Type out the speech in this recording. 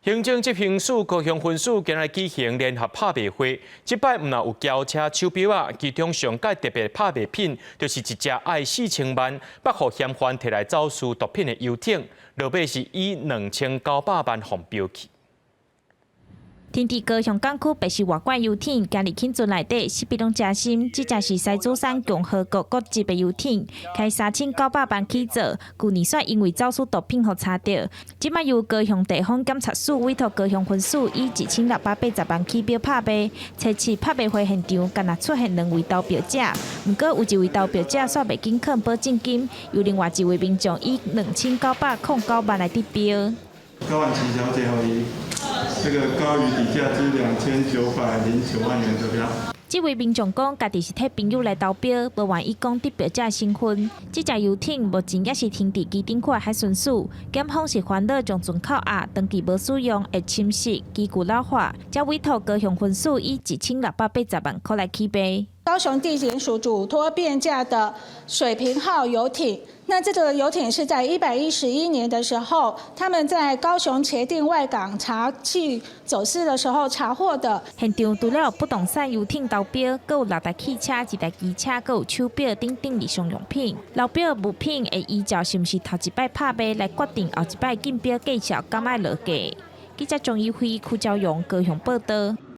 行政执行署高雄分署今日举行联合拍卖会，这摆唔但有轿车手表啊，其中上届特别拍卖品就是一只爱4000万、北互嫌犯摕来走私毒品的游艇，落尾是以2900万红标去。 天地高雄港区白石外管游艇，今日庆祝内底设备拢真新，这只是西主山共和国国级的游艇，开3900万起造，去年煞因为走私毒品互查到，即摆由高雄地方检察署委托高雄分署以1680万起标拍卖，这次拍卖会现场敢若出现2位投标者，不过有一位投标者煞未紧肯保证金，由另外一位民众以2909万来得标。高婉琪小姐和以这个高于底价之2909万元得标。这位民众讲，家己是替朋友来投标，无愿意讲得标者身份。这只游艇目前也是停伫机顶区海巡署，检方是烦恼将船口压长期无使用，会侵蚀机具老化，才委托高雄分署以1680万块来起卖。 高雄地检署主托变价的水平号游艇，那这个游艇是在111年的时候，他们在高雄茄萣外港查缉走私的时候查获的。现场除了不动产游艇投标，还有6台汽车、1台机车，还有手表等等日常用品。投标物品会依照是毋是头一摆拍卖来决定后一摆竞标计数敢爱落价。记者钟义辉、邱昭勇高雄报道。